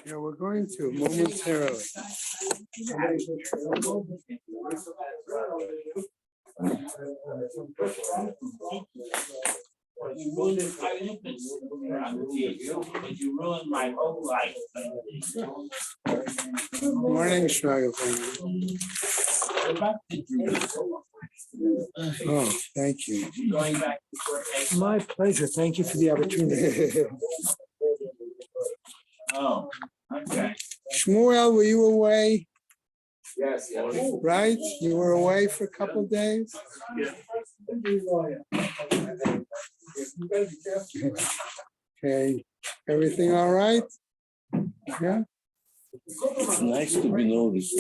Yeah, we're going to momentarily. You ruined my whole life. Morning, Shraga. Oh, thank you. My pleasure. Thank you for the opportunity. Oh, okay. Shmuel, were you away? Yes. Right? You were away for a couple of days? Okay. Everything all right? Yeah. It's nice to be noticed.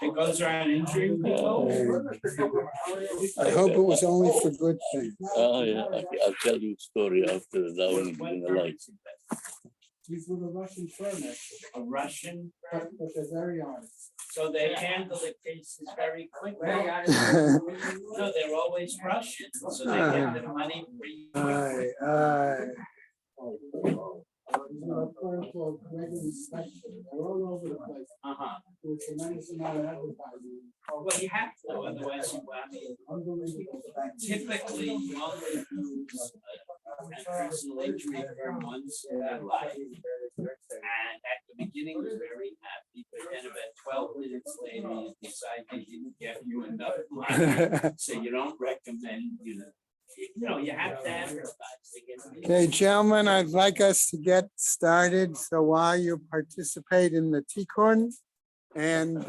It goes around injuring people. I hope it was only for good things. Oh, yeah. I'll tell you a story after the downing in the light. These were the Russian firm, actually. A Russian, But they're very honest. so they handle the cases very quickly. Aye, No, they're always Russian, so they get the money pretty quickly. aye. These are called regular inspection. They're all over the place. Uh-huh. There's a tremendous amount of advertising. Well, you have to, otherwise you, I mean, Unbelievable. typically you only use a personal injury firm once in their life. And at the beginning, you're very happy, but then about 12 minutes later, you decide they didn't give you enough money. So you don't recommend, you have to advertise to get. Okay, gentlemen, I'd like us to get started. So while you participate in the Tikkun and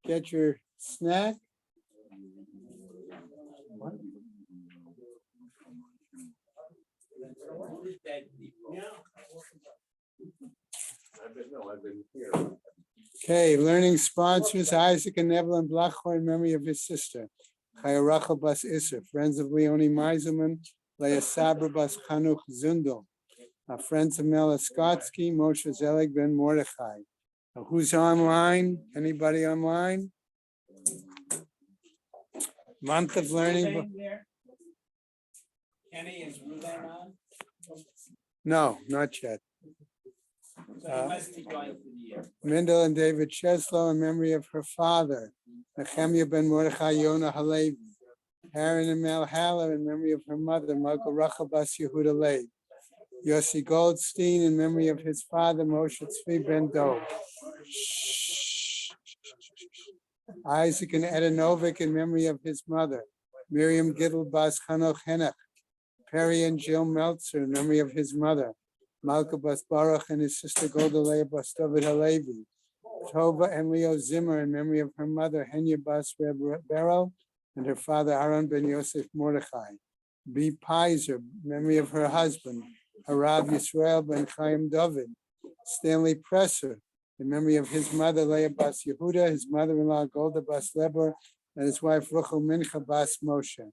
get your snack. I've been here. Okay, learning sponsors Isaac and Evelyn Blachor in memory of his sister. Chaya Rachel Bas Isser, friends of Leonie Meiselman, Leah Sabra Bas Chanuch Zundel, friends of Mela Skotsky, Moshe Zelig Ben Mordechai. Who's online? Anybody online? Month of learning. Kenny, is Ruben on? No, not yet. So he must be going for the year. Mendel and David Cheslow in memory of her father, Nehemiah ben Mordechai Yonah Halevi. Aaron and Mel Haller in memory of her mother, Michael Rachel Bas Yehuda Leib. Yossi Goldstein in memory of his father, Moshe Tzvi ben Dov. Isaac and Eda Novick in memory of his mother, Miriam Gittel Bas Chanoch Henach. Perry and Jill Meltzer in memory of his mother, Malka Bas Baruch and his sister Golda Leah Bas David Halevi. Tova and Leo Zimmer in memory of her mother, Henya Bas Reb Beryl, and her father, Aaron ben Yosef Mordechai. B. Pizer, memory of her husband, Harav Yisrael ben Chaim David. Stanley Presser, in memory of his mother, Leah Bas Yehuda, his mother-in-law, Golda Bas Leber, and his wife, Ruchel Mincha Bas Moshe.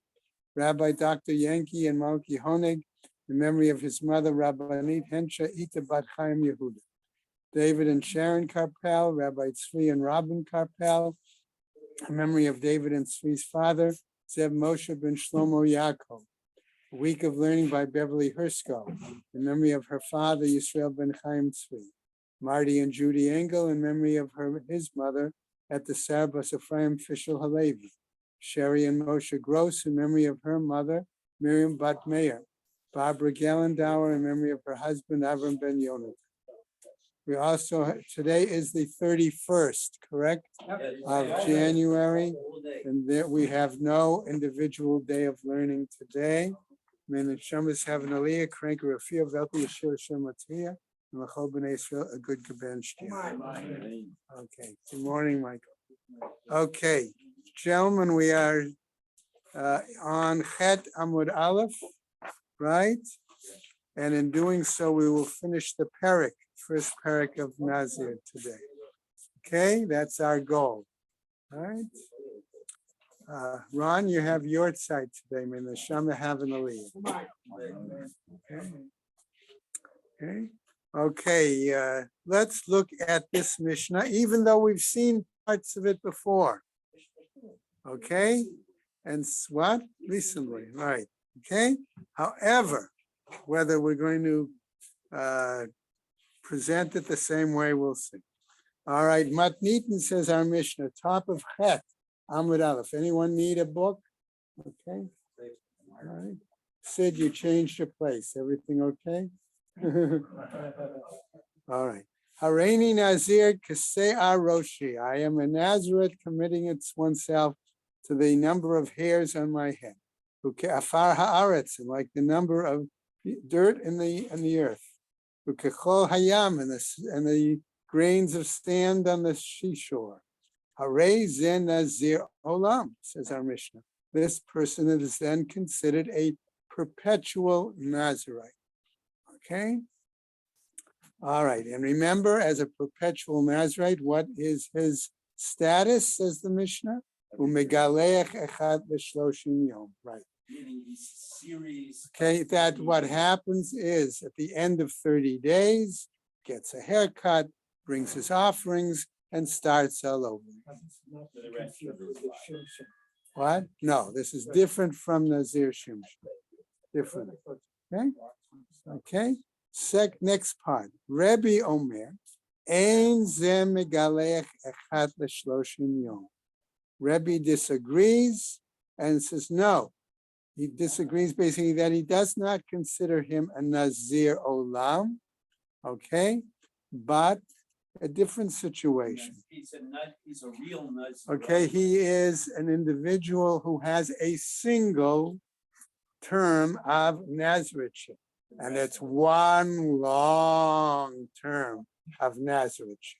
Rabbi Dr. Yankee and Malki Honig, in memory of his mother, Rabbanit Hensha Ita Bat Chaim Yehuda. David and Sharon Karpel, Rabbi Tzvi and Robin Karpel, in memory of David and Tzvi's father, Zeb Moshe ben Shlomo Yaakov. A week of learning by Beverly Hersko, in memory of her father, Yisrael ben Chaim Tzvi. Marty and Judy Engel, in memory of his mother, at the Sarbas Ephraim Fishel Halevi. Sherry and Moshe Gross, in memory of her mother, Miriam Bat Meir. Barbara Gallendauer, in memory of her husband, Avram ben Yonah. We also, today is the 31st, correct? Of January, and there we have no individual day of learning today. May the Shemas have an aliyah, crank or a fear of Velti Yeshua Shematzia, and L'chol B'nai Yisrael a good Gaben Shkia. Okay, good morning, Michael. Okay, gentlemen, we are on Chet Amud Aleph, right? And in doing so, we will finish the parak, first parak of Nazir today. Okay, that's our goal. All right. Ron, you have your side today. May the Shama have an aliyah. Okay. Let's look at this Mishnah, even though we've seen parts of it before. Okay, and what? Recently, right. Okay. However, whether we're going to present it the same way, we'll see. All right, Matnitin says our Mishnah, top of Het, Amud Aleph. Anyone need a book? Okay. All right. Sid, you changed your place. Everything okay? All right. Hareini Nazir Kasea Roshi. I am a Nazareth committing it oneself to the number of hairs on my head. Afar haaretz, and like the number of dirt in the earth. Ukechol hayam, and the grains of sand on the seashore. Harei zen nazir olam, says our Mishnah. This person is then considered a perpetual Nazirite. Okay. All right, and remember, as a perpetual Nazirite, what is his status, says the Mishnah? Umegaleach echad l'shloshim yom. Right. Meaning these series. Okay, that what happens is at the end of 30 days, gets a haircut, brings his offerings, and starts all over. For the rest of his life. What? No, this is different from Nazir Shimshon. Different. Okay. Okay. Next part. Rebbe Omer, Ein ze megalech echad l'shloshim yom. Rebbe disagrees and says no. He disagrees basically that he does not consider him a Nazir Olam, okay, but a different situation. He's a real Nazir. Okay, he is an individual who has a single term of Nazirite, and it's one long term of Nazirite.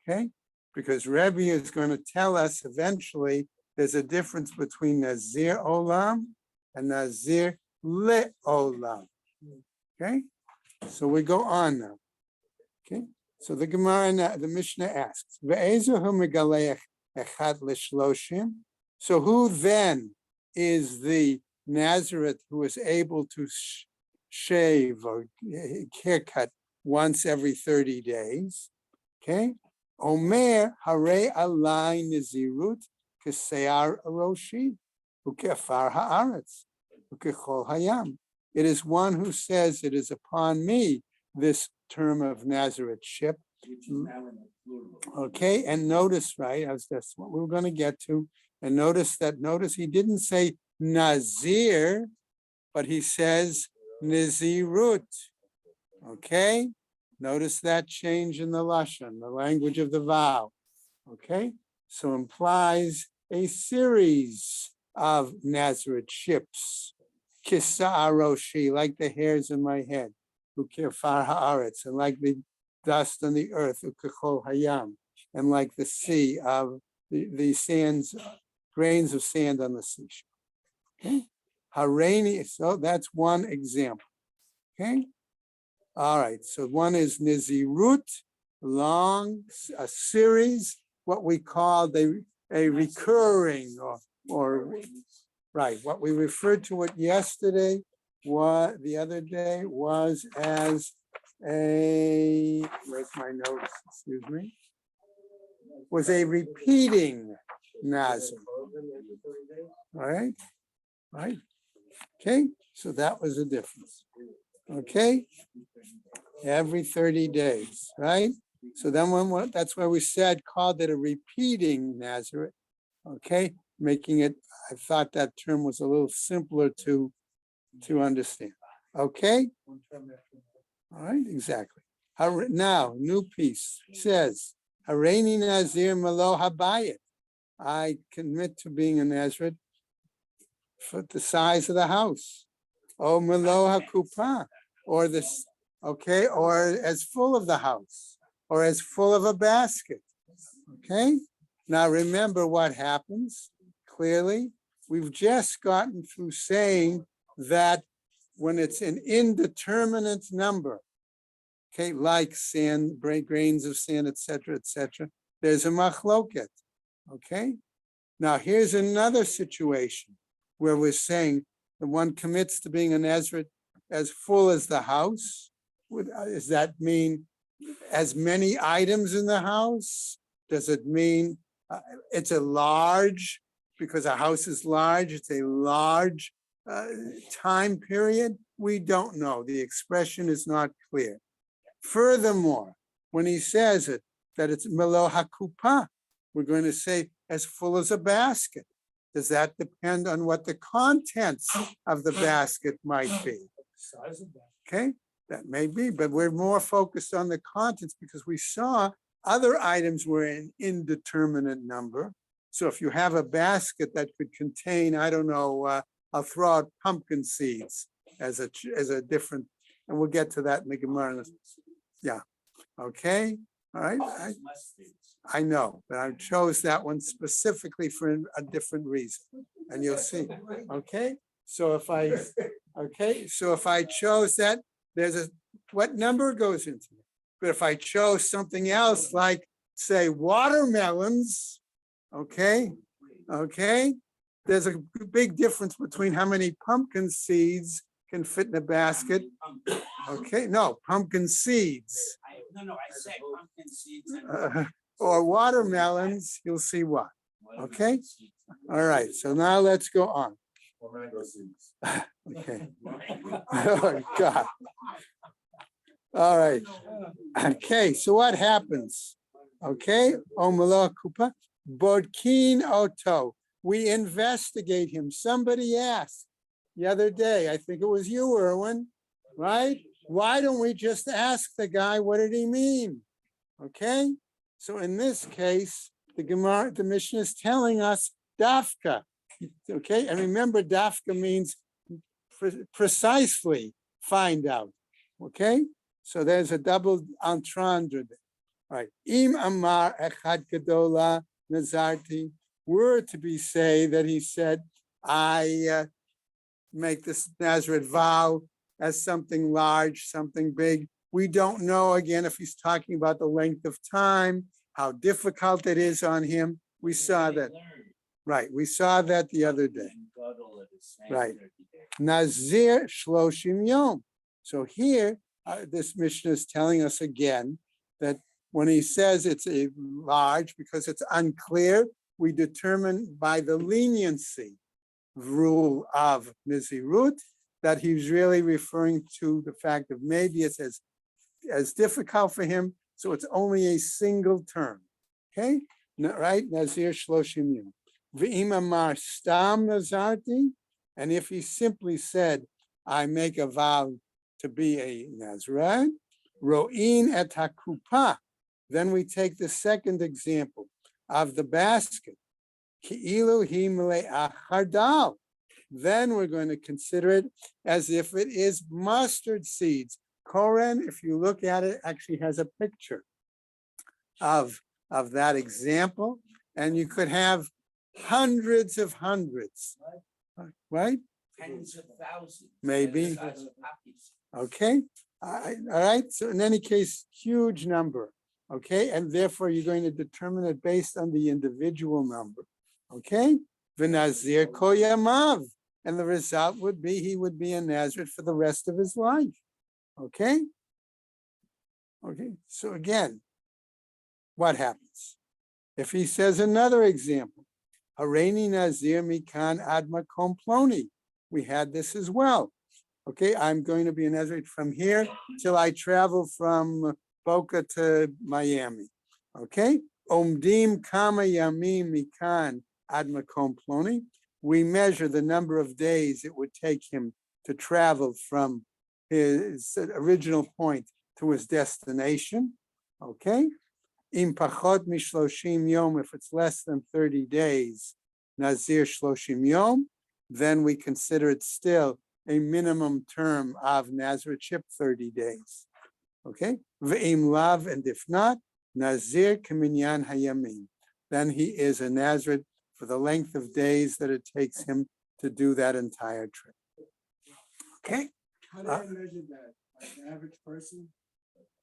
Okay, because Rebbe is going to tell us eventually there's a difference between Nazir Olam and Nazir Le'olam. Okay, so we go on now. Okay, so the Gemara, the Mishnah asks, so who then is the Nazirite who is able to shave or haircut once every 30 days? Okay, Omer Hare Alai Nazirut Keseyar Aroshi Ukefar Haaretz Ukechol Hayam. It is one who says, it is upon me this term of Nazariteship. Okay, and notice, right, as that's what we were going to get to, and notice he didn't say Nazir, but he says Nazirut. Okay, notice that change in the Lashon, the language of the vow. Okay, so implies a series of Nazariteships. Kisa Aroshi, like the hairs in my head. Ukefar haaretz, and like the dust on the earth. Ukechol hayam, and like the sea of the sands, grains of sand on the seashore. Okay, Hareini. So that's one example. Okay. All right. So one is Nizirut, long, a series, what we call a recurring or right. What we referred to it yesterday, what the other day was as a, where's my notes? Excuse me. Was a repeating Nazir. All right. Right. Okay. So that was the difference. Okay. Every 30 days. Right. So then that's why we called it a repeating Nazareth. Okay. Making it, I thought that term was a little simpler to understand. Okay. All right. Exactly. Now, new piece says, Hareini Nazir Malo Habayit. I commit to being a Nazareth for the size of the house. Oh, Malo HaKupa, or this, okay, or as full of the house, or as full of a basket. Okay. Now remember what happens clearly. We've just gotten through saying that when it's an indeterminate number, okay, like sand, grains of sand, etc., there's a machloket. Okay. Now here's another situation where we're saying the one commits to being a Nazareth as full as the house. Does that mean as many items in the house? Does it mean it's a large, because a house is large, it's a large time period? We don't know. The expression is not clear. Furthermore, when he says it, that it's melo hakupa, we're going to say as full as a basket. Does that depend on what the contents of the basket might be? Okay, that may be, but we're more focused on the contents because we saw other items were an indeterminate number. So if you have a basket that could contain, I don't know, I'll throw out pumpkin seeds as a different, and we'll get to that in the Gemara. Yeah, okay, all right. I know, but I chose that one specifically for a different reason, and you'll see. Okay, so if I chose that, there's what number goes into it. But if I chose something else, like say watermelons, okay, there's a big difference between how many pumpkin seeds can fit in a basket. Okay, no, pumpkin seeds. No, I said pumpkin seeds. Or watermelons, you'll see what. Okay, all right, so now let's go on. Okay. Oh, God. All right. Okay, so what happens? Okay, Omala Kupa, Bodkin Oto. We investigate him. Somebody asked the other day, I think it was you, Erwin, right? Why don't we just ask the guy, what did he mean? Okay, so in this case, the Mishnah is telling us dafka. Okay, and remember, dafka means precisely find out. Okay, so there's a double entendre there. All right, im amar echad gadola nazarti. Were to be say that he said, I make this Nazareth vow as something large, something big. We don't know, again, if he's talking about the length of time, how difficult it is on him. We saw that. Right, we saw that the other day. Right. Nazir shloshim yom. So here, this Mishnah is telling us again that when he says it's a large, because it's unclear, we determine by the leniency rule of Nizirut that he's really referring to the fact that maybe it's as difficult for him, so it's only a single term. Okay, right? Nazir shloshim yom. V'im amar stam nazarti, and if he simply said, I make a vow to be a Nazarite, ro'in et hakupa, then we take the second example of the basket. Ki'ilu hi mele'ah chardal. Then we're going to consider it as if it is mustard seeds. Koren, if you look at it, actually has a picture of that example, and you could have hundreds of hundreds, right? Tens of thousands. Maybe. Okay, all right, so in any case, huge number, okay? And therefore, you're going to determine it based on the individual number, okay? V'nazir koyamav, and the result would be he would be a Nazarite for the rest of his life, okay? Okay, so again, what happens? If he says another example, Hareini Nazir mikan ad makom ploni, we had this as well. Okay, I'm going to be a Nazarite from here till I travel from Boca to Miami. Okay, Omdim kama yamim mikan ad makom ploni. We measure the number of days it would take him to travel from his original point to his destination. Okay, im pachot mishloshim yom, if it's less than 30 days, Nazir shloshim yom, then we consider it still a minimum term of Nazirship, 30 days. Okay, ve'im lav, and if not, Nazir keminyan hayamim, then he is a Nazirite for the length of days that it takes him to do that entire trip. Okay. How do I measure that? Like the average person,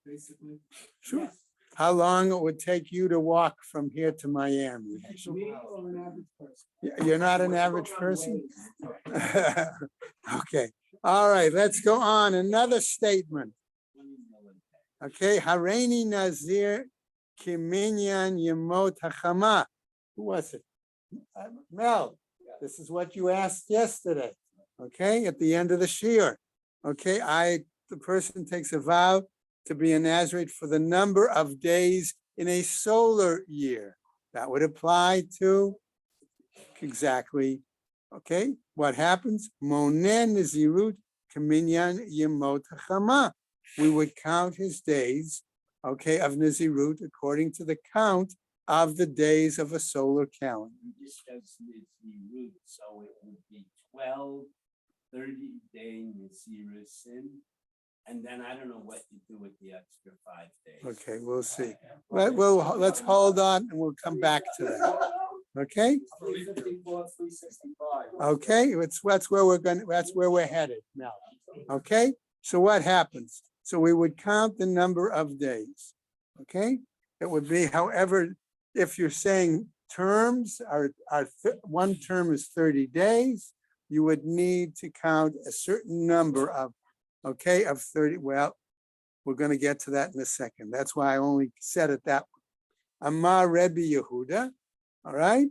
basically? Sure. How long it would take you to walk from here to Miami? Me or an average person? You're not an average person? Okay, all right, let's go on. Another statement. Okay, Hareini Nazir Kiminyan Yemot Hachama. Who was it? Mel, this is what you asked yesterday, okay, at the end of the shiur. Okay, the person takes a vow to be a Nazarite for the number of days in a solar year. That would apply to exactly, okay, what happens? Monen Nazirut Kaminyan Yemot Chama. We would count his days, okay, of Nazirut according to the count of the days of a solar calendar. We discussed the root, so it would be 12 30-day Nasirusin. And then I don't know what you do with the extra 5 days. Okay, we'll see. Let's hold on and we'll come back to that. Okay? 354, 365. Okay, that's where we're headed now. Okay, so what happens? So we would count the number of days. Okay, it would be, however, if you're saying terms one term is 30 days, you would need to count a certain number of, okay, of 30. Well, we're going to get to that in a second. That's why I only said it that way. Amar Rebbe Yehuda, all right,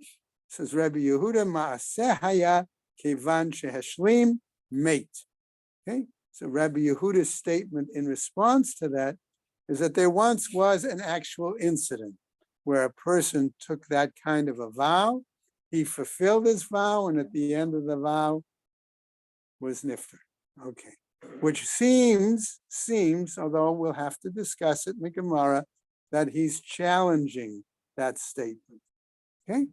says Rebbe Yehuda, Ma'aseh haya kevan sheheshlim mate. Okay, so Rebbe Yehuda's statement in response to that is that there once was an actual incident where a person took that kind of a vow, he fulfilled his vow, and at the end of the vow was nifter. Okay, which seems, although we'll have to discuss it in the Gemara, that he's challenging that statement. Okay,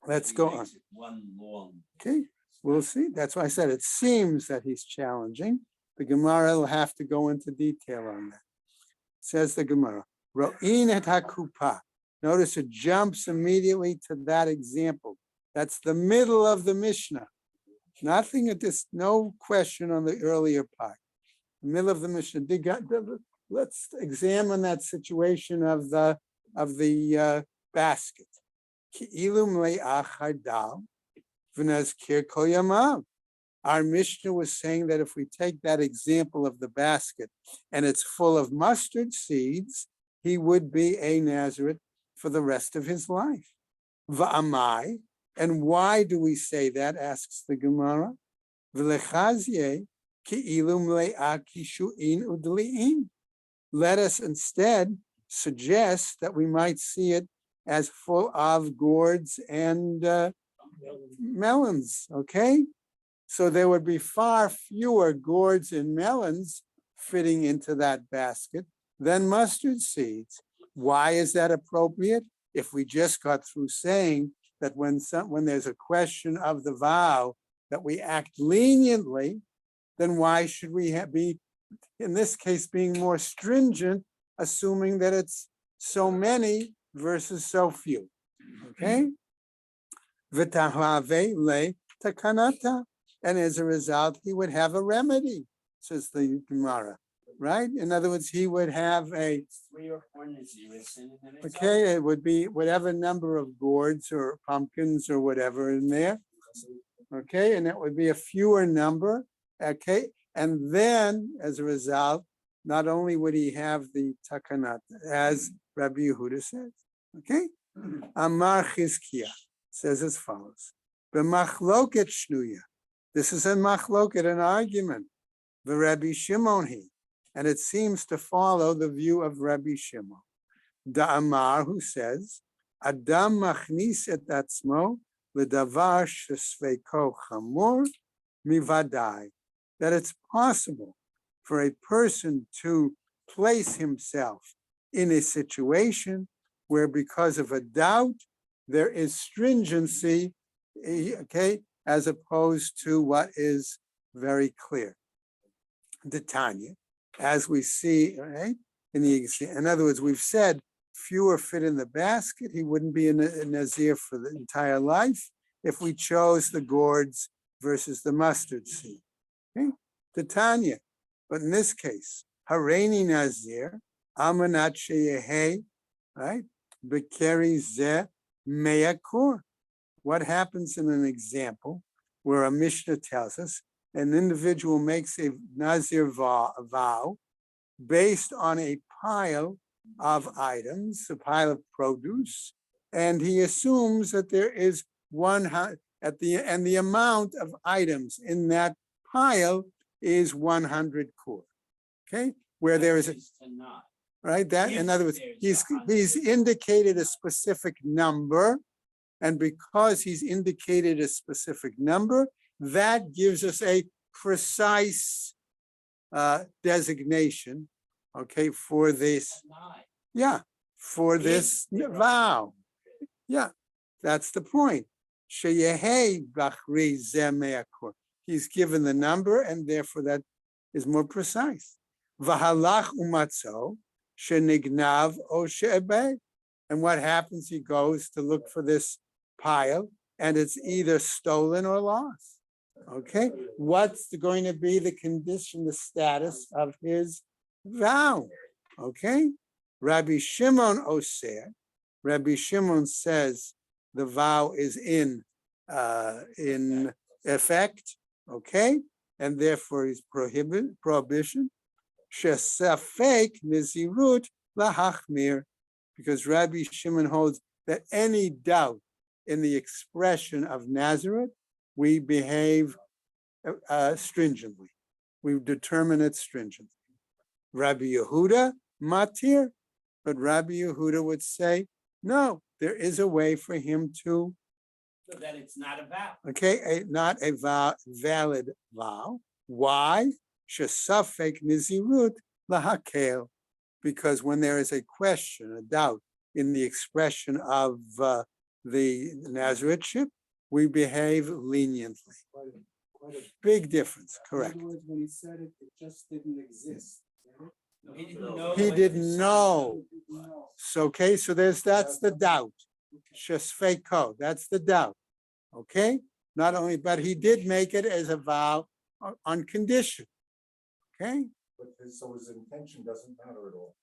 let's go on. One long. Okay, we'll see. That's why I said it seems that he's challenging. The Gemara will have to go into detail on that. Says the Gemara, Ro'in et hakupa. Notice it jumps immediately to that example. That's the middle of the Mishnah. Nothing at this, no question on the earlier part. The middle of the Mishnah. Let's examine that situation of the basket. Our Mishnah was saying that if we take that example of the basket and it's full of mustard seeds, he would be a Nazarite for the rest of his life. Va'amai, and why do we say that, asks the Gemara. Let us instead suggest that we might see it as full of gourds and melons, okay? So there would be far fewer gourds and melons fitting into that basket than mustard seeds. Why is that appropriate? If we just got through saying that when there's a question of the vow that we act leniently, then why should we be, in this case, being more stringent, assuming that it's so many versus so few? Okay? V'tahlave le takanata. And as a result, he would have a remedy, says the Gemara, right? In other words, he would have 3 or 4 Nazirusin. okay, it would be whatever number of gourds or pumpkins or whatever in there. Okay, and that would be a fewer number. Okay, and then as a result, not only would he have the takanat, as Rabbi Yehuda says, okay? Amar Chizkiah says as follows: B'machloket shnuya. This is a machloket, an argument. The Rabbi Shimon he, and it seems to follow the view of Rabbi Shimon. Da'amar, who says, Adam machnis et atzmo l'davar shesveiko chamor mivadai. That it's possible for a person to place himself in a situation where, because of a doubt, there is stringency, okay, as opposed to what is very clear. The Tanya, as we see, right, in other words, we've said fewer fit in the basket. He wouldn't be a Nazir for the entire life if we chose the gourds versus the mustard seed. Okay, the Tanya, but in this case, Hareini Nazir, Amanat Sheyehe, right, Bekeri Zeh Meyakur. What happens in an example where a Mishnah tells us an individual makes a Nazir vow based on a pile of items, a pile of produce, and he assumes that there is and the amount of items in that pile is 100 kur. Okay, where there is, Is to not. right? That, in If other words, there's he's indicated a specific number. And because he's indicated a specific number, that gives us a precise designation, okay, for this, Not. yeah, for this vow. Yeah, that's the point. Sheyehei b'achri zeh me'akor. He's given the number, and therefore that is more precise. V'halach umatzo shenignav o she'ebed. And what happens? He goes to look for this pile, and it's either stolen or lost. Okay, what's going to be the condition, the status of his vow? Okay, Rabbi Shimon Oser. Rabbi Shimon says the vow is in effect. Okay, and therefore he's prohibition. Shesafek nizirut lahachmir, because Rabbi Shimon holds that any doubt in the expression of Nazareth, we behave stringently. We determine it stringently. Rabbi Yehuda matir, but Rabbi Yehuda would say, no, there is a way for him to, So that it's not a vow. okay, not a valid vow. Why? Shesafek nizirut lahakel, because when there is a question, a doubt in the expression of the Nazarethship, we behave leniently. Quite a Big difference, In correct. other words, when he said it, it just didn't exist. No, he didn't know. He what didn't the sign know. was. No. So, okay, so that's the doubt. Shesfeko, that's the doubt. Okay, not only, but he did make it as a vow on condition. Okay, So his intention doesn't matter at all.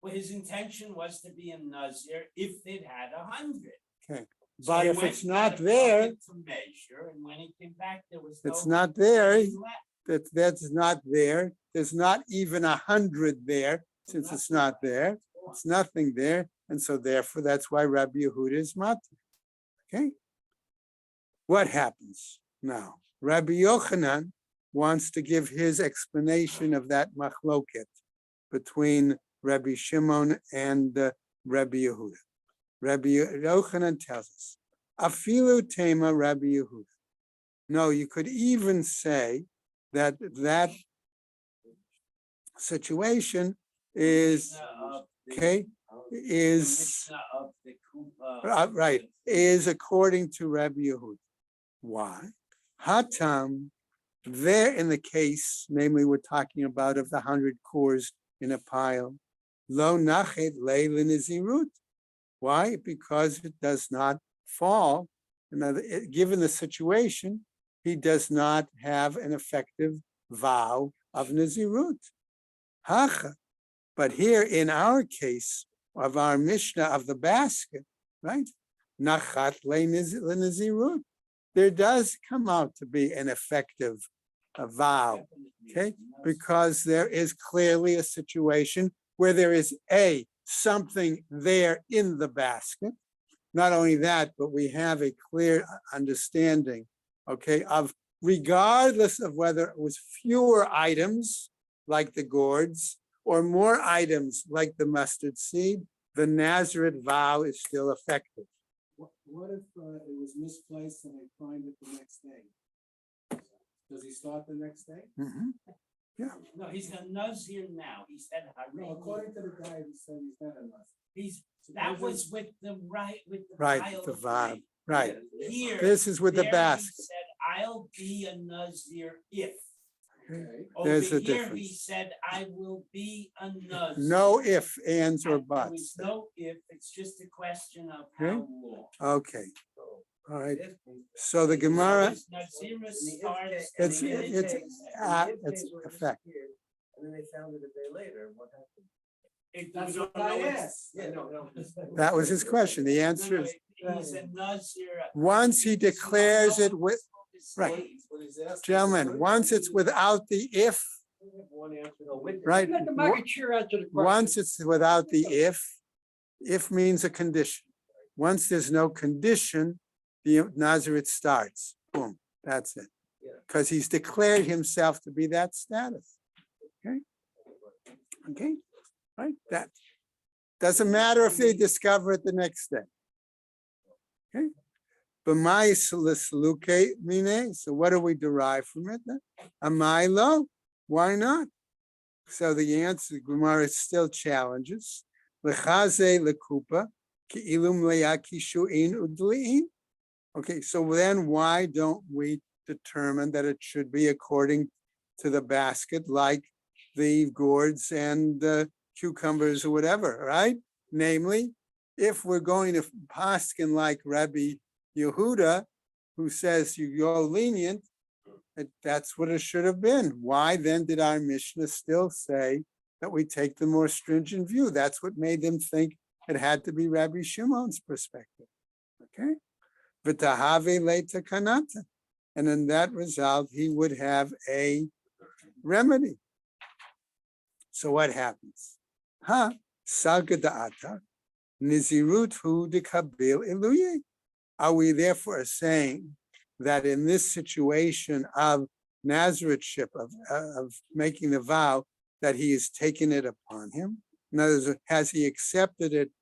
Well, his intention was to be a Nazir if it had 100. okay. So But he if went it's to not the there, bucket to measure, and when he came back, there was it's no not there, penny left. that's not there. There's not even 100 there, since it's not there. It's nothing there. And so therefore, that's why Rabbi Yehuda is matir. Okay? What happens now? Rabbi Yochanan wants to give his explanation of that machloket between Rabbi Shimon and Rabbi Yehuda. Rabbi Yochanan tells us, Afilu tema Rabbi Yehuda. No, you could even say that that situation is, Mishnah of the- okay, the is Mishnah of the Kufa. right, is according to Rabbi Yehuda. Why? Hatam, there in the case, namely we're talking about of the 100 cores in a pile, lo nachet leilin izirut. Why? Because it does not fall. Given the situation, he does not have an effective vow of Nazirut. Hacha. But here in our case of our Mishnah of the basket, right? Nachat le-Nazirut. There does come out to be an effective vow, okay? Because there is clearly a situation where there is something there in the basket. Not only that, but we have a clear understanding, okay, of regardless of whether it was fewer items like the gourds or more items like the mustard seed, the Nazareth vow is still effective. What if it was misplaced and they find it the next day? Does he start the next day? Mhm. No, he's a Nazir now. He said, No, according to the guy who said he's not a Nazir. he's, that was with the Right, pile the of vow, grain. right. Here. This is with the there he basket. Said, I'll be a Nazir if. Okay. There's Over a here, he difference. said, I will be a Nazir. No if, ands, or And there buts. was no if, it's just a question of Okay. how long. Okay, all right. So the Gemara, Nazirus starts. it's beginning it's of- it's effect. And then they found it a day later, what happened? That's we what don't know I what's- asked. Yeah, no. That was his question. The No, answer no, is, he's a Nazir. once he declares it with, right. What he's asking is- Gentlemen, once it's without the if, One answer, no, with- right? Let the market chair answer the question. Once it's without the if means a condition. Once there's no condition, the Nazareth starts. Boom, that's it. Yeah. Because he's declared himself to be that status. Okay? Okay, right? That doesn't matter if they discover it the next day. Okay. So what do we derive from it? Amilo? Why not? So the answer, Gemara still challenges. Lechaze lekupa ki'ilum leyakishu'in udli'in. Okay, so then why don't we determine that it should be according to the basket, like the gourds and the cucumbers or whatever, right? Namely, if we're going to paskin like Rabbi Yehuda, who says you go lenient, that's what it should have been. Why then did our Mishnah still say that we take the more stringent view? That's what made them think it had to be Rabbi Shimon's perspective. Okay? V'tahave leita kanata. And in that result, he would have a remedy. So what happens? Salgada'ata, nizirut hu dekabil iluye. Are we therefore saying that in this situation of Nazarethship, of making the vow, that he has taken it upon him? In other words, has he accepted it,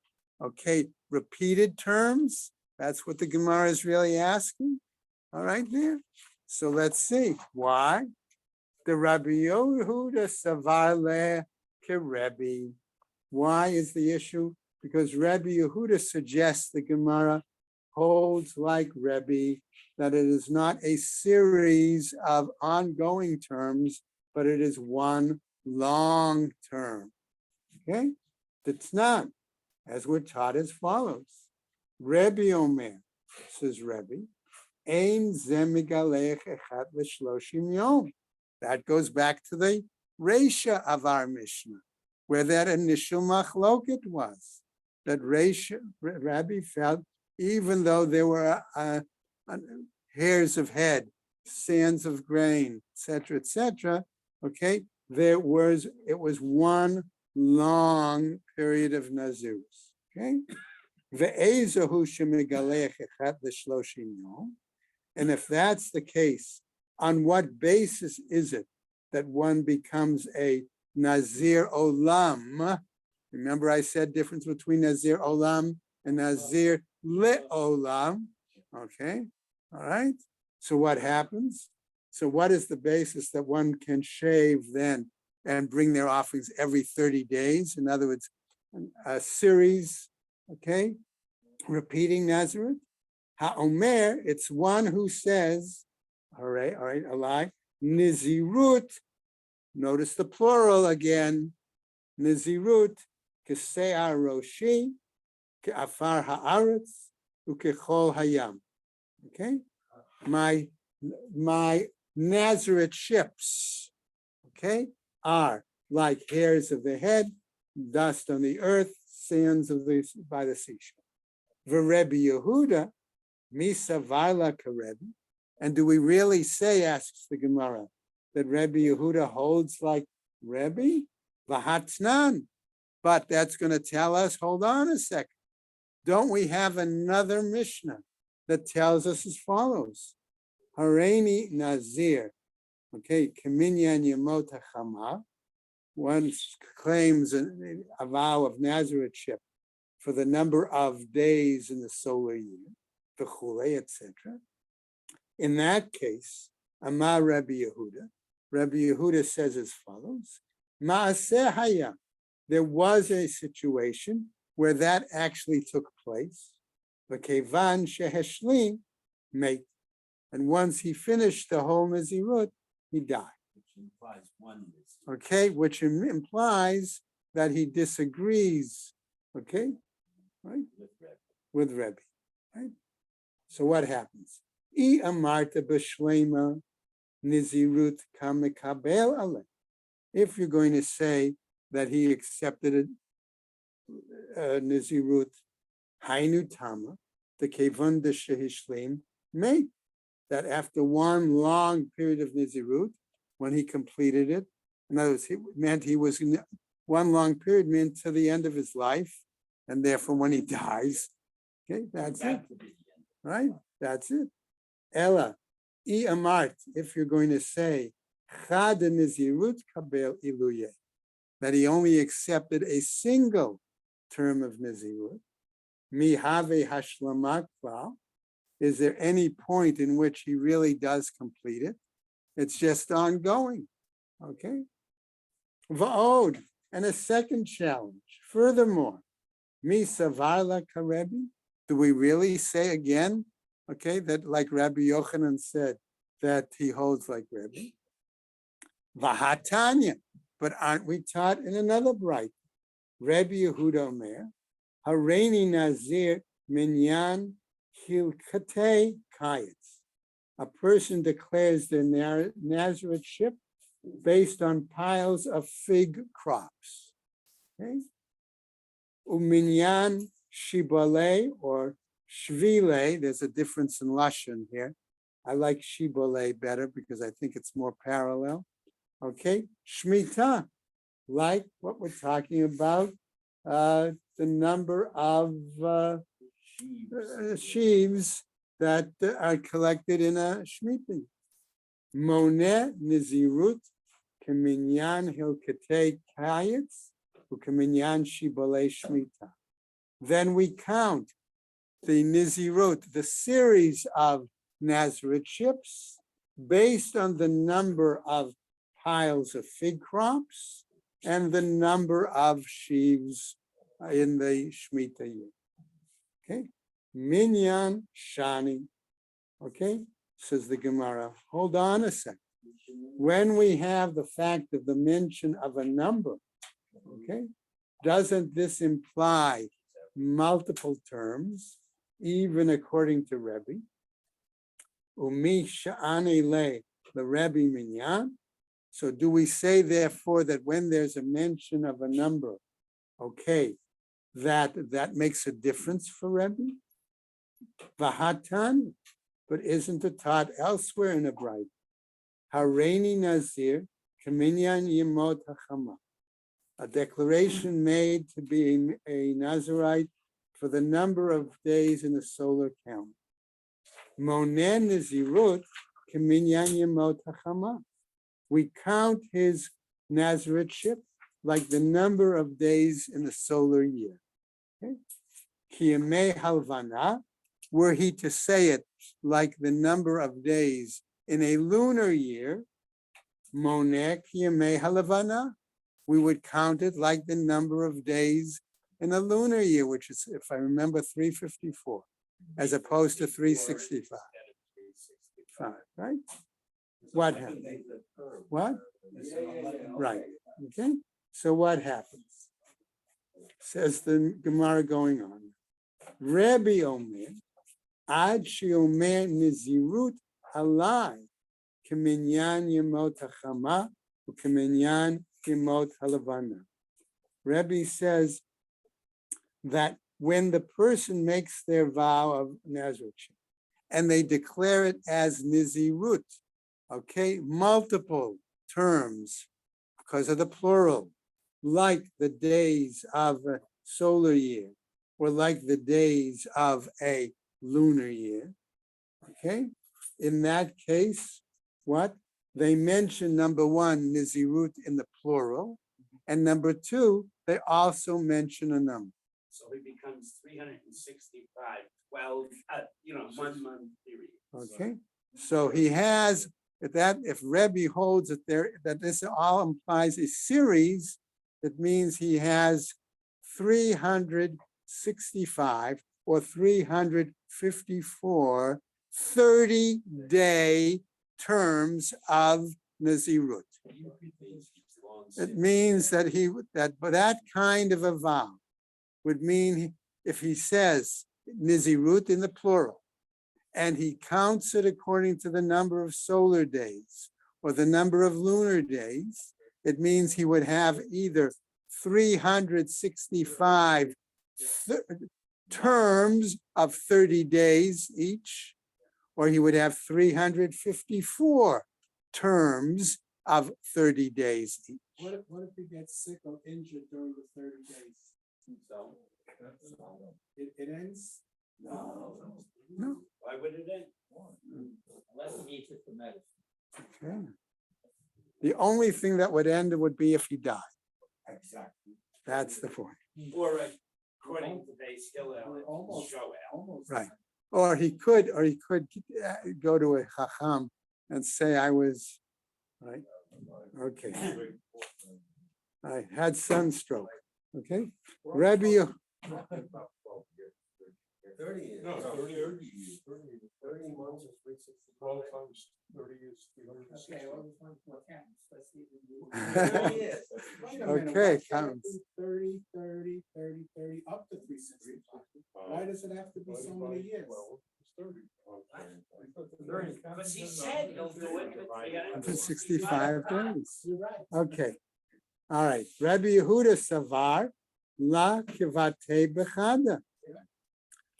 okay, repeated terms? That's what the Gemara is really asking. All right, there. So let's see. Why? The Rabbi Yehuda Savale Kerebi. Why is the issue? Because Rabbi Yehuda suggests the Gemara holds like Rebbe, that it is not a series of ongoing terms, but it is one long term. Okay? It's not, as we're taught as follows. Rebbe Omer, says Rebbe, Ein zemigalech echat l'shloshim yom. That goes back to the Reisha of our Mishnah, where that initial machloket was. That Reisha, Rabbi felt, even though there were hairs of head, sands of grain, etc., okay, it was one long period of Nazirus. Okay, and if that's the case, on what basis is it that one becomes a Nazir Olam? Remember, I said difference between Nazir Olam and Nazir Le'olam. Okay, all right. So what happens? So what is the basis that one can shave then and bring their offerings every 30 days? In other words, a series, okay, repeating Nazareth. Ha'omer, it's one who says, all right, alai, Nizirut, notice the plural again, Nizirut, Kese'ar Roshi, Ke'afar Ha'aretz, Ukechol Hayam. Okay, my Nazareth ships, okay, are like hairs of the head, dust on the earth, sands by the seashore. V'Rebbe Yehuda, Misa Vaila Karebi. And do we really say, asks the Gemara, that Rebbe Yehuda holds like Rebbe? V'hatnan. But that's going to tell us, hold on a second. Don't we have another Mishnah that tells us as follows? Hareini Nazir. Okay, Kaminyan Yamot HaChamah. One claims a vow of Nazarethship for the number of days in the solar year, v'chulei, etc. In that case, Amar Rabbi Yehuda says as follows: Ma'aseh hayam. There was a situation where that actually took place. V'kevan sheheshlim mate, and once he finished the whole Nazirut, he died. Which implies oneness. Okay, which implies that he disagrees. Okay, right, with Rebbe. Right. So what happens? I amarta b'shlema nizirut kamekabel aleh. If you're going to say that he accepted nizirut hainu tama, the kevon shehishlim made, that after one long period of nizirut, when he completed it, in other words, it meant he was in one long period meant to the end of his life, and therefore when he dies, okay, that's it, right? That's it. Ella, I amart, if you're going to say, Chad nizirut kabel iluye, that he only accepted a single term of Nizirut. Mihave hashlamak klal. Is there any point in which he really does complete it? It's just ongoing. Okay. Va'od, and a second challenge. Furthermore, mi savarla karebi. Do we really say again, okay, that like Rabbi Yochanan said, that he holds like Rabbi? Vahatanya, but aren't we taught in another bright? Rabbi Yehuda Omer, Hareini Nazir Minyan Hilkate Kayetz. A person declares their Nazirithship based on piles of fig crops. Okay? Uminyan Shibale or Shvile, there's a difference in Lashon here. I like Shibale better because I think it's more parallel. Okay, Shemitah, like what we're talking about, the number of sheaves that are collected in a Shemitah. Moneh Nizirut Keminyan Hilkatei Kayetz Ukeminyan Shibale Shemitah. Then we count the Nizirut, the series of Nazirithships, based on the number of piles of fig crops and the number of sheaves in the Shemitah year. Okay, Minyan Shani. Okay, says the Gemara. Hold on a second. When we have the fact of the mention of a number, okay, doesn't this imply multiple terms, even according to Rebbe? Umi sha'ane le Rebbe minyan. So do we say therefore that when there's a mention of a number, okay, that makes a difference for Rebbe? Vahatan, but isn't it taught elsewhere in the bright? Hareini Nazir Kaminyan Yemot Hachama. A declaration made to be a Nazirite for the number of days in the solar count. Monen Nazirut Kaminyan Yemot Hachama. We count his Nazirithship like the number of days in the solar year. Okay? Kiyamei halvana, were he to say it like the number of days in a lunar year, Moneh kiyamei halavana, we would count it like the number of days in a lunar year, which is, if I remember, 354, as opposed to 365. Right? What happened? What? Right. Okay. So what happens? Says the Gemara going on. Rabbi Omer, Ad sheomer nizirut halai, keminyan yemot hachama, ukeminyan yemot halavana. Rabbi says that when the person makes their vow of Nazirut, and they declare it as nizirut, okay, multiple terms because of the plural, like the days of a solar year or like the days of a lunar year, okay? In that case, what? They mention number one, nizirut in the plural, and number two, they also mention a number. So it becomes 365, 12, 1 month period. Okay, so he has that. If Rebbe holds it there, that this all implies a series, that means he has 365 or 354 30-day terms of Nazirut. It means that that kind of a vow would mean if he says Nazirut in the plural, and he counts it according to the number of solar days or the number of lunar days, it means he would have either 365 terms of 30 days each, or he would have 354 terms of 30 days each. What if he gets sick or injured during the 30 days? So It ends? No. why would it end? Unless he needs it for medicine. Okay. The only thing that would end it would be if he died. Exactly. That's the point. Or according to base Hillel, We're it's almost- Joel. Almost. Right. Or he could go to a chacham and say, I was, right? Okay, I had sunstroke, okay? Rabbi, 30 years. No, 30 months is 360. 12 times 30 is Okay, 360. well, what counts? Let's see. Wait a minute, Okay, why can't it counts. be 30, 30, 30, 30, up to 365? Why does it have to be so many years? 12 is 30. Because he said he'll do it for for 65 days. You're right. Okay, all right. Rabbi Yehuda Savar, La Kivate Bechada.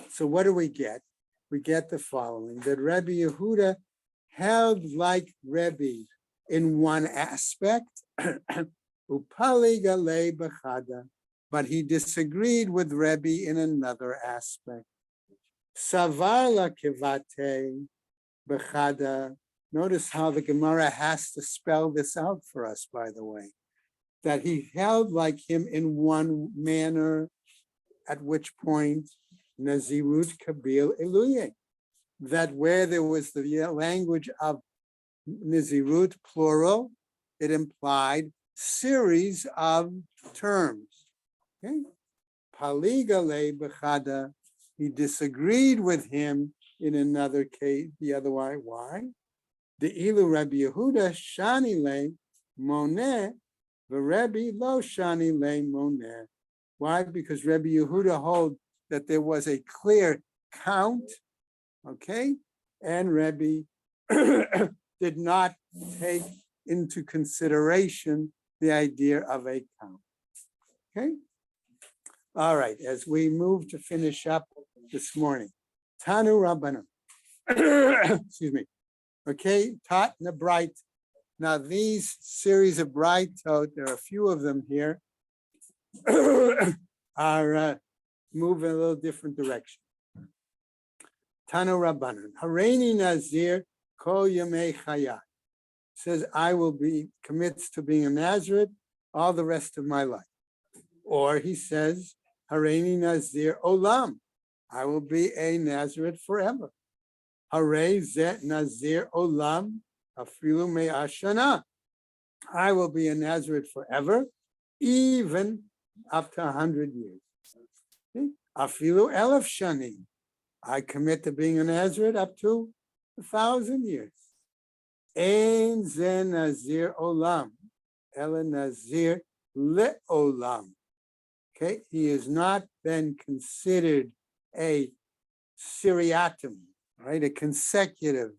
So what do we get? We get the following, that Rabbi Yehuda held like Rebbe in one aspect, Upali Galei Bechada, but he disagreed with Rebbe in another aspect. Savar La Kivate Bechada. Notice how the Gemara has to spell this out for us, by the way, that he held like him in one manner, at which point Nazirut Kabil Eluye, that where there was the language of Nazirut plural, it implied series of terms. Okay, Paligale Bechada, he disagreed with him in another case, the other way. Why? The Ilu Rabbi Yehuda Shani Le Moneh, the Rebbe Lo Shani Le Moneh. Why? Because Rabbi Yehuda hold that there was a clear count, okay, and Rebbe did not take into consideration the idea of a count. Okay. All right. As we move to finish up this morning, Tanu Rabbanim. Excuse me. Okay, Tat and Bright. Now these series of bright, there are a few of them here, are moving a little different direction. Tanu Rabbanan. Hareini Nazir Kol Yamei Chayat. Says, I will be, commits to being a Nazareth all the rest of my life. Or he says, Hareini Nazir Olam. I will be a Nazareth forever. Hare Zet Nazir Olam Afilu Me'ashana. I will be a Nazareth forever, even up to 100 years. Afilu Elef Shani. I commit to being a Nazareth up to 1,000 years. Ein Ze Nazir Olam, Ela Nazir Le'olam. Okay, he is not then considered a seriatim, right? A consecutive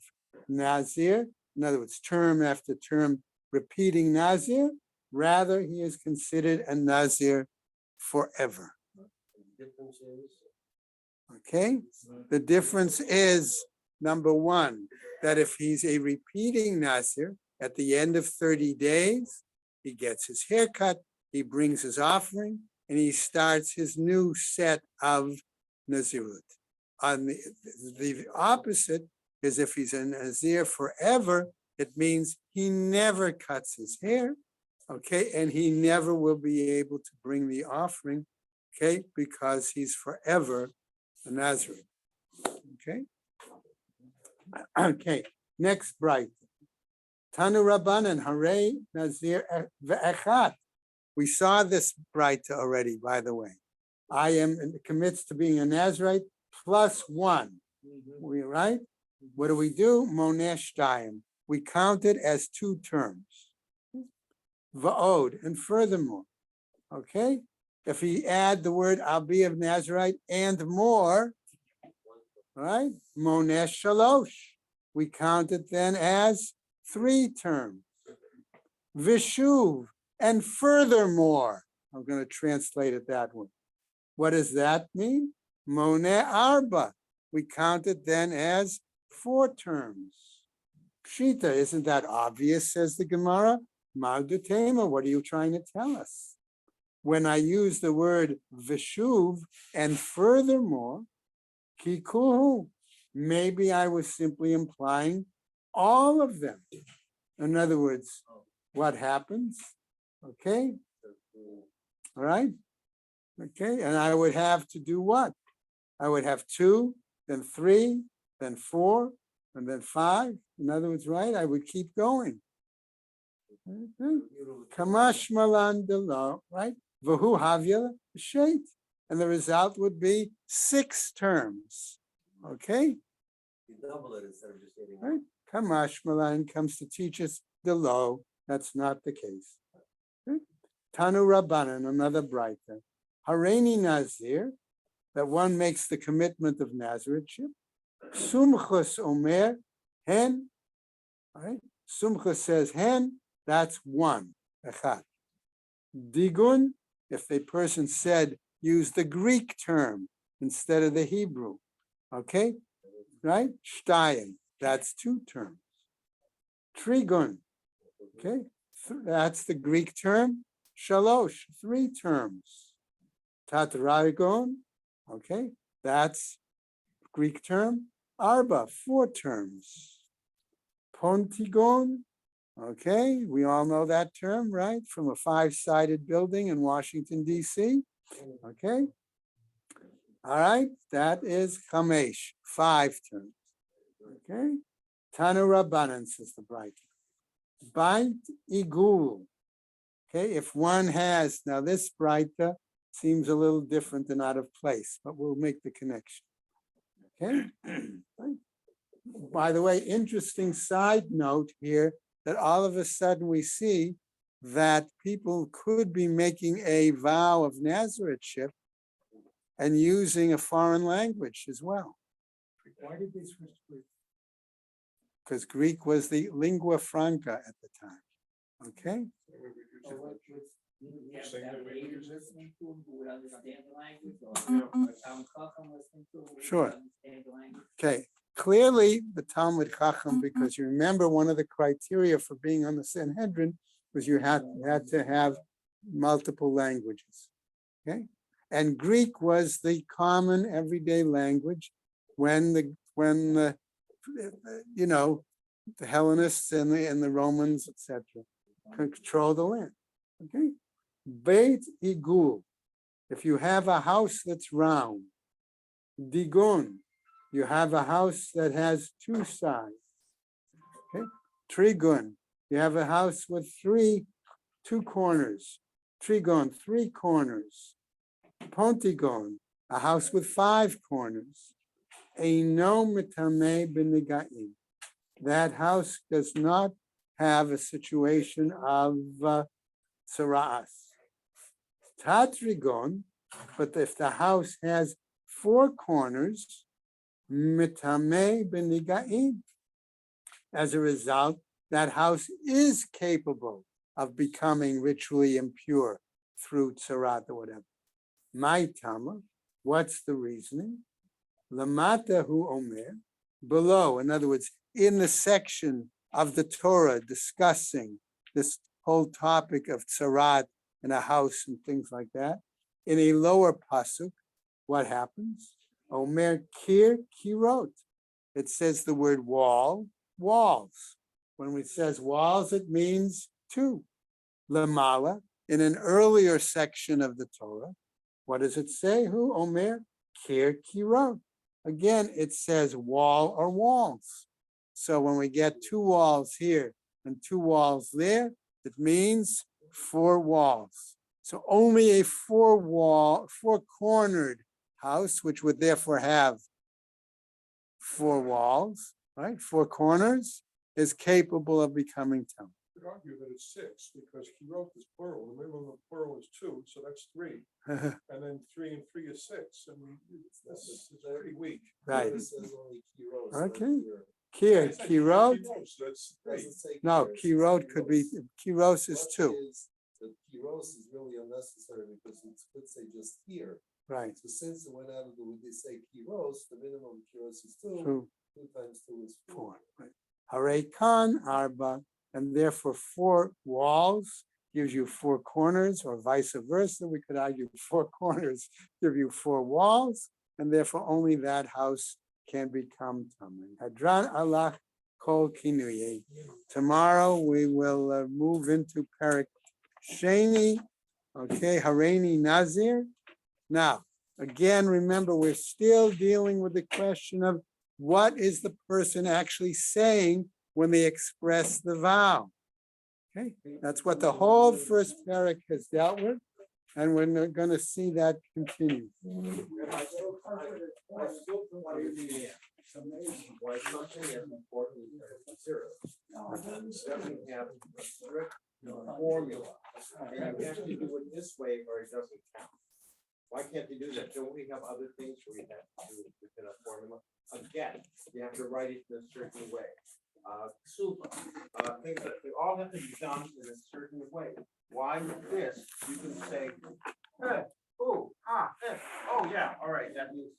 Nazir. In other words, term after term, repeating Nazir. Rather, he is considered a Nazir forever. Okay, the difference is, number one, that if he's a repeating Nazir, at the end of 30 days, he gets his haircut, he brings his offering, and he starts his new set of Nazirut. On the opposite is if he's a Nazir forever, it means he never cuts his hair, okay, and he never will be able to bring the offering, okay, because he's forever a Nazareth. Okay. Okay. Next bright. Tanu Rabbanan Hare Nazir Ve'echat. We saw this bright already, by the way. I am commits to being a Nazarite plus one. We right? What do? Monesh Dayim. We count it as two terms. Va'od, and furthermore, okay. If he add the word I'll be of Nazarite and more, right? Monesh Shalosh. We count it then as three terms. Vishuv, and furthermore. I'm going to translate it that way. What does that mean? Mone Arba. We count it then as four terms. Pshita, isn't that obvious, says the Gemara? Ma'udutema, what are you trying to tell us? When I use the word vishuv and furthermore, kikuhu, maybe I was simply implying all of them. In other words, what happens? Okay, All right? Okay, and I would have to do what? I would have 2, then 3, then 4, and then 5. In other words, right, I would keep going. Okay. Kamash malan delo, right? Vahu havya sheit. And the result would be 6 terms. Okay? You double it instead of just hitting. Right? Kamash malan comes to teach us delo. That's not the case. Okay? Tanu Rabbanan, another brighter. Hareini Nazir, that one makes the commitment of Nazirship. Sumchus Omer, hen, right? Sumchus says hen, that's 1, echad. Digun, if the person said, use the Greek term instead of the Hebrew, okay? Right? Shtayim, that's 2 terms. Trigun, okay? That's the Greek term. Shalosh, 3 terms. Tatragon, okay? That's Greek term. Arba, 4 terms. Pontigon, okay? We all know that term, right? From a 5-sided building in Washington, D.C. Okay? All right, that is Chamesh, 5 terms. Okay? Tanu Rabbanan, says the bright. Bait Igul. Okay, if one has, now this Braita seems a little different and out of place, but we'll make the connection. Okay? By the way, interesting side note here that all of a sudden we see that people could be making a vow of Nazarethship and using a foreign language as well. Why did they switch to Greek? Because Greek was the lingua franca at the time. Okay? Yeah, Saying that we use it. listening to him who would understand the language, or Talmud Chacham listening to him who would Sure. understand the language. Okay, clearly the Talmud Chacham, because you remember one of the criteria for being on the Sanhedrin was you had to have multiple languages. Okay, and Greek was the common everyday language when the you know, the Hellenists and the Romans, etc., control the land. Okay, Beit Igul, if you have a house that's round. Digun, you have a house that has 2 sides. Okay, Trigun, you have a house with 2 corners. Trigon, 3 corners. Pontigon, a house with 5 corners. Eino mitame b'nigaim. That house does not have a situation of tzara'as. Tatrigon, but if the house has 4 corners, mitame b'nigaim. As a result, that house is capable of becoming ritually impure through tzarat or whatever. My tama, what's the reasoning? Lamata hu omer, below, in other words, in the section of the Torah discussing this whole topic of tzarat in a house and things like that, in a lower pasuk, what happens? Omer kir kirot. It says the word wall, walls. When it says walls, it means 2. Lamala, in an earlier section of the Torah, what does it say? Who? Omer kir kirot. Again, it says wall or walls. So when we get 2 walls here and 2 walls there, it means 4 walls. So only a 4-cornered house, which would therefore have 4 walls, right? 4 corners, is capable of becoming temple. You could argue that it's 6 because kirot is plural. The middle of the plural is 2, so that's 3. And then 3 and 3 is 6. I mean, it's pretty weak. Right. It says only kiros, Okay. here. Kir, It's like kirot. kiros, that's Doesn't say No, kiros, kirot it's could be, kiros is What 2. The kiros is really unnecessary because it could say just here. Right. So since it went out of the, when they say kiros, the minimum kiros is 2. True. 2 times 2 is 4. 4. Right. Hare kan arba, and therefore 4 walls gives you 4 corners, or vice versa. We could argue 4 corners give you 4 walls, and therefore only that house can become tamim. Hadran alach kol kinuye. Tomorrow we will move into Parak Sheni Okay, Hareini Nazir. Now, again, remember, we're still dealing with the question of what is the person actually saying when they express the vow? Okay, that's what the whole first parak has dealt with, and we're going to see that continue. I still don't understand why something as important as zero doesn't have a strict formula. And you have to do it this way or it doesn't count. Why can't you do that? Don't we have other things where we have to do it within a formula? Again, you have to write it in a certain way. Super. Things that they all have to be done in a certain way. Why with this, you can say, oh, oh yeah, all right, that means